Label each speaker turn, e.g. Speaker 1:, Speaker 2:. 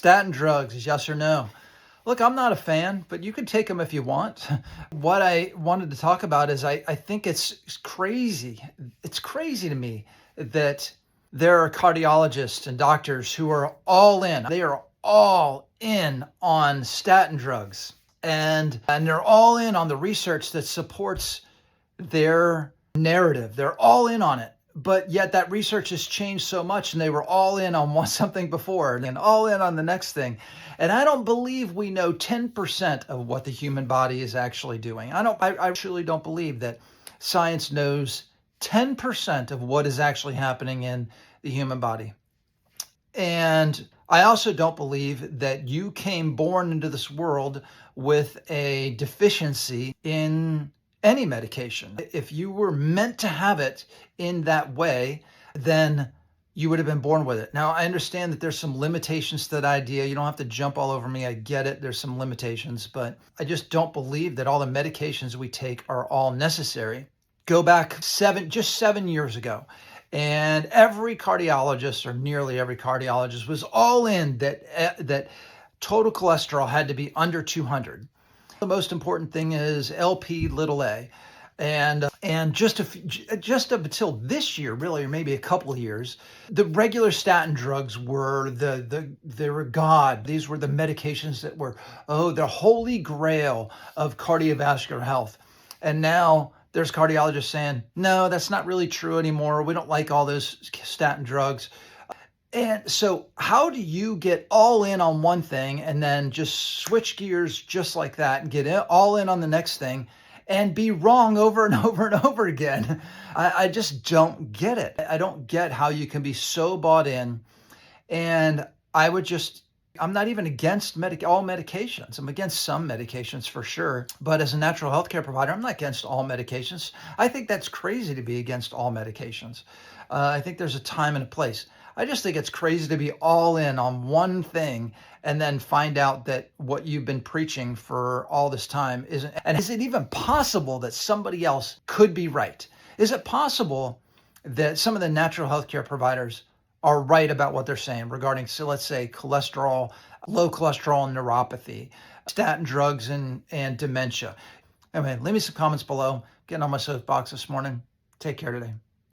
Speaker 1: Statin drugs, yes or no? Look, I'm not a fan, but you can take them if you want. What I wanted to talk about is I think it's crazy. It's crazy to me that there are cardiologists and doctors who are all in. They are all in on statin drugs. And they're all in on the research that supports their narrative. They're all in on it. But yet that research has changed so much, and they were all in on something before and then all in on the next thing. And I don't believe we know 10% of what the human body is actually doing. I truly don't believe that science knows 10% of what is actually happening in the human body. And I also don't believe that you came born into this world with a deficiency in any medication. If you were meant to have it in that way, then you would have been born with it. Now, I understand that there's some limitations to that idea. You don't have to jump all over me. I get it. There's some limitations, but I just don't believe that all the medications we take are all necessary. Go back just 7 years ago, and every cardiologist, or nearly every cardiologist, was all in that total cholesterol had to be under 200. The most important thing is 𝗘𝗏𝗆. And just up until this year, really, or maybe a couple of years, the regular statin drugs were they were God. These were the medications that were, the holy grail of cardiovascular health. And now there's cardiologists saying, no, that's not really true anymore. We don't like all those statin drugs. And so how do you get all in on one thing and then just switch gears just like that and get all in on the next thing and be wrong over and over and over again? I just don't get it. I don't get how you can be so bought in. And I'm not even against all medications. I'm against some medications for sure. But as a natural health care provider, I'm not against all medications. I think that's crazy to be against all medications. I think there's a time and a place. I just think it's crazy to be all in on one thing and then find out that what you've been preaching for all this time isn't. And is it even possible that somebody else could be right? Is it possible that some of the natural health care providers are right about what they're saying regarding, so let's say, cholesterol, low cholesterol neuropathy, statin drugs, and dementia? Anyway, leave me some comments below. Getting on my soapbox this morning. Take care today.